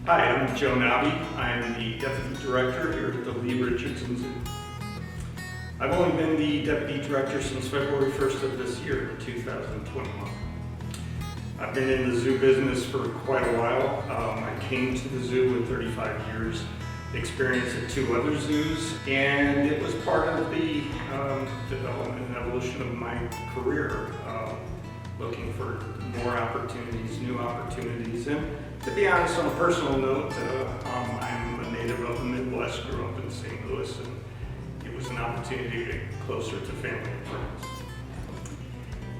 Hi, I'm Joe Knobbe. I'm the Deputy Director here at the Richardson Zoo. I've only been the Deputy Director since February 1st of this year, 2021. I've been in the zoo business for quite a while. I came to the zoo with 35 years experience at 2 other zoos, and it was part of the development and evolution of my career, looking for more opportunities, new opportunities. And to be honest, on a personal note, I'm a native of the Midwest, grew up in St. Louis, and it was an opportunity to get closer to family and friends.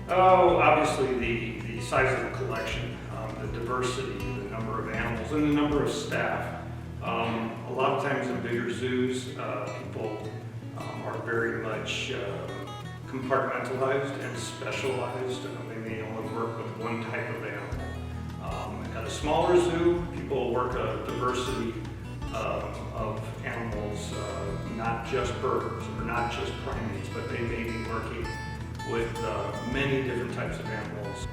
Oh, obviously the size of the collection, the diversity, the number of animals, and the number of staff. A lot of times in bigger zoos, people are very much compartmentalized and specialized. They may only work with one type of animal. At a smaller zoo, people work a diversity of animals, not just birds or not just primates, but they may be working with many different types of animals.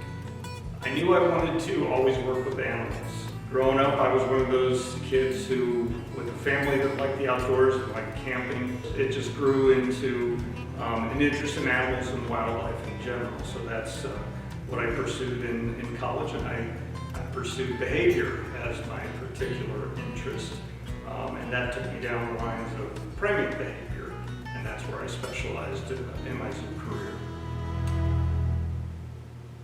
I knew I wanted to always work with animals. Growing up, I was one of those kids who, with a family that liked the outdoors and liked camping, it just grew into an interest in animals and wildlife in general. So that's what I pursued in college, and I pursued behavior as my particular interest, and that took me down the lines of primate behavior, and that's where I specialized in my zoo career.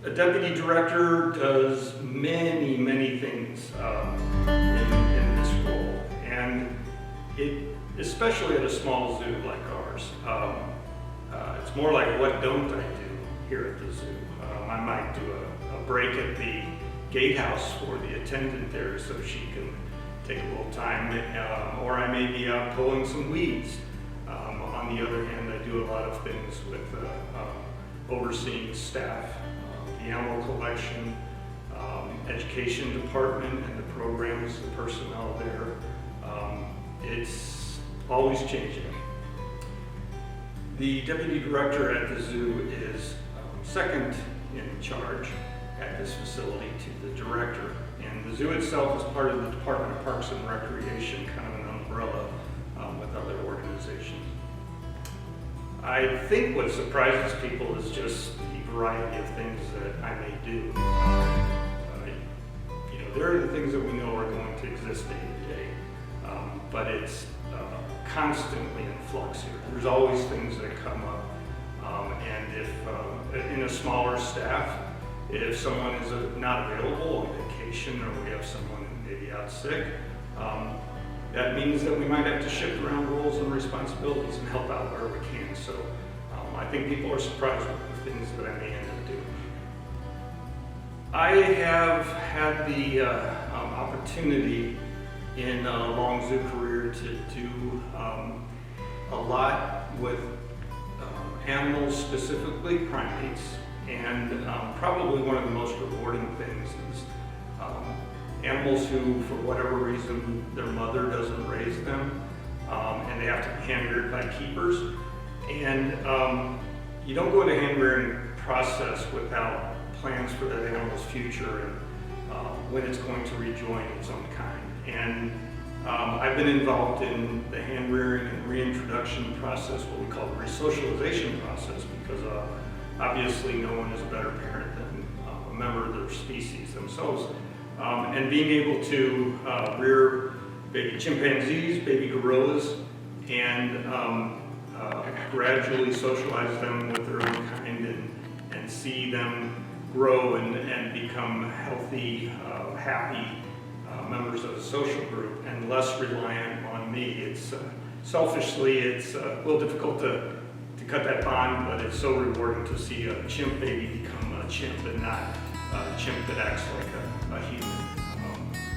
A deputy director does many things in this role, and especially at a small zoo like ours, it's more like, what don't I do here at the zoo? I might do a break at the gatehouse for the attendant there so she can take a little time, or I may be out pulling some weeds. On the other hand, I do a lot of things with overseeing staff, the animal collection, education department, and the programs, the personnel there. It's always changing. The deputy director at the zoo is second in charge at this facility to the director. And the zoo itself is part of the Department of Parks and Recreation, kind of an umbrella with other organizations. I think what surprises people is just the variety of things that I may do. There are the things that we know are going to exist day to day, but it's constantly in flux here. There's always things that come up, and if in a smaller staff, if someone is not available on vacation, or we have someone maybe out sick, that means that we might have to shift around roles and responsibilities and help out where we can. So I think people are surprised with the things that I may end up doing. I have had the opportunity in a long zoo career to do a lot with animals, specifically primates, and probably one of the most rewarding things is animals who, for whatever reason, their mother doesn't raise them, and they have to be hand-reared by keepers. And you don't go into a hand-rearing process without plans for that animal's future and when it's going to rejoin its own kind. And I've been involved in the hand-rearing and reintroduction process, what we call the resocialization process, because obviously no one is a better parent than a member of their species themselves. And being able to rear baby chimpanzees, baby gorillas, and gradually socialize them with their own kind and see them grow and become healthy, happy members of a social group and less reliant on me. It's selfishly, it's a little difficult to cut that bond, but it's so rewarding to see a chimp baby become a chimp and not a chimp that acts like a human.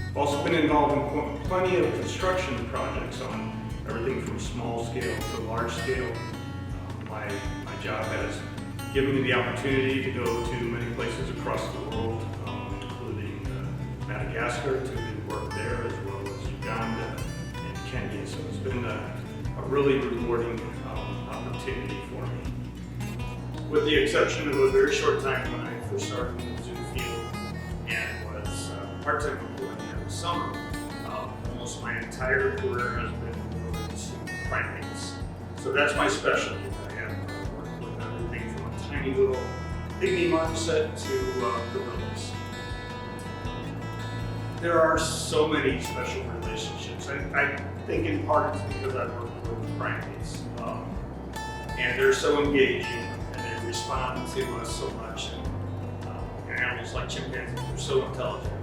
I've also been involved in plenty of construction projects on everything from small scale to large scale. My job has given me the opportunity to go to many places across the world, including Madagascar, to do work there, as well as Uganda and Kenya. So it's been a really rewarding opportunity for me. With the exception of a very short time when I first started in the zoo field and was part-time employee in the summer, almost my entire career has been devoted to primates. So that's my specialty. I have worked with everything from a tiny little pygmy marmoset to gorillas. There are so many special relationships. I think in part it's because I've worked with primates. And they're so engaging and they respond to us so much. And animals like chimpanzees are so intelligent.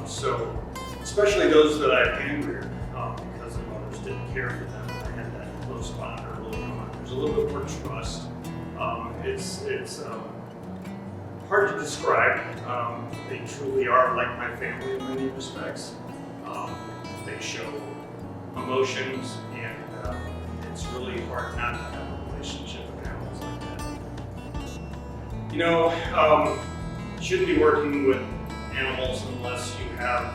So especially those that I've hand-reared because the mothers didn't care for them. I had that close bond early on. There's a little bit more trust. It's hard to describe. They truly are like my family in many respects. They show emotions, and it's really hard not to have a relationship with animals like that. You know, you shouldn't be working with animals unless you have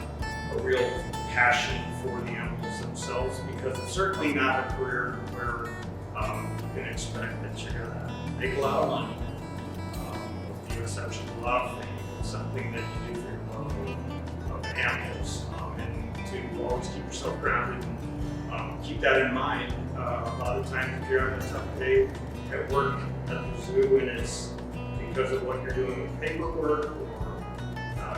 a real passion for the animals themselves, because it's certainly not a career where you can expect that you're going to make a lot of money. With few exceptions, a lot of things. It's something that you do for your love of animals, and to always keep yourself grounded and keep that in mind. A lot of times if you're having a tough day at work at the zoo and it's because of what you're doing with paperwork or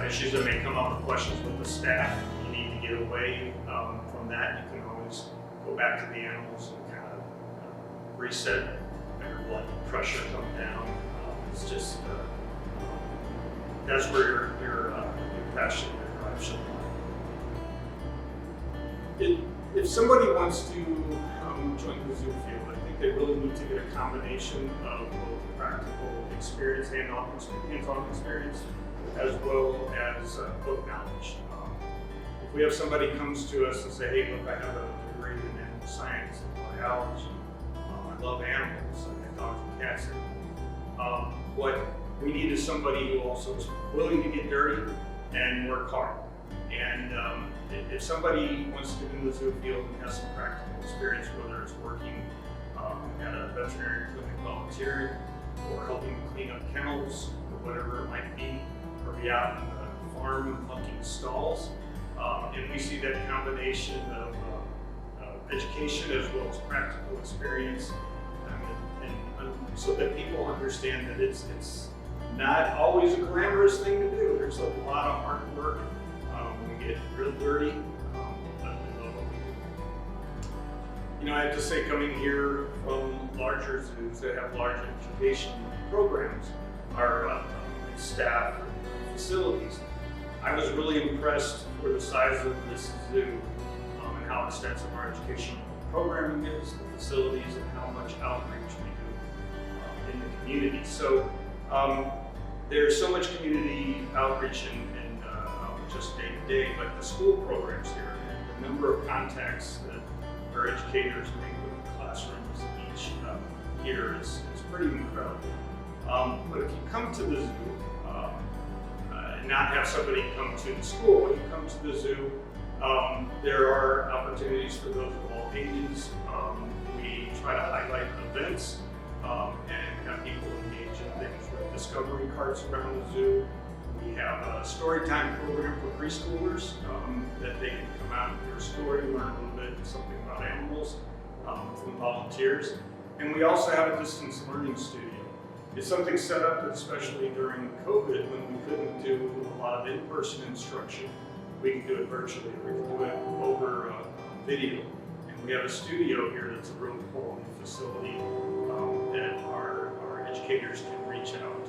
issues that may come up with questions with the staff, you need to get away from that. You can always go back to the animals and kind of reset, let your blood pressure come down. It's just, that's where your passion, your drive should lie. If somebody wants to join the zoo field, I think they really need to get a combination of both practical experience, hands-on experience, as well as book knowledge. If we have somebody comes to us and say, hey, look, I have a degree in animal science and biology, I love animals, I have dogs and cats, what we need is somebody who also is willing to get dirty and work hard. And if somebody wants to get into the zoo field and has some practical experience, whether it's working at a veterinary clinic volunteering, or helping clean up kennels, or whatever it might be, or be out in the farm hunting stalls, and we see that combination of education as well as practical experience, and so that people understand that it's not always a glamorous thing to do. There's a lot of hard work. We get real dirty, but we love what we do. You know, I have to say, coming here from larger zoos that have large education programs, our staff and facilities, I was really impressed for the size of this zoo and how extensive our educational programming is, the facilities, and how much outreach we do in the community. So there's so much community outreach and just day to day, but the school programs here and the number of contacts that our educators make with the classrooms each year is pretty incredible. But if you come to the zoo and not have somebody come to the school, when you come to the zoo, there are opportunities for those of all ages. We try to highlight events and have people engage in things with discovery carts around the zoo. We have a story time program for preschoolers that they can come out and hear a story, learn a little bit something about animals from volunteers. And we also have a distance learning studio. It's something set up especially during COVID when we couldn't do a lot of in-person instruction. We can do it virtually, we can do it over video. And we have a studio here that's a real quality facility that our educators can reach out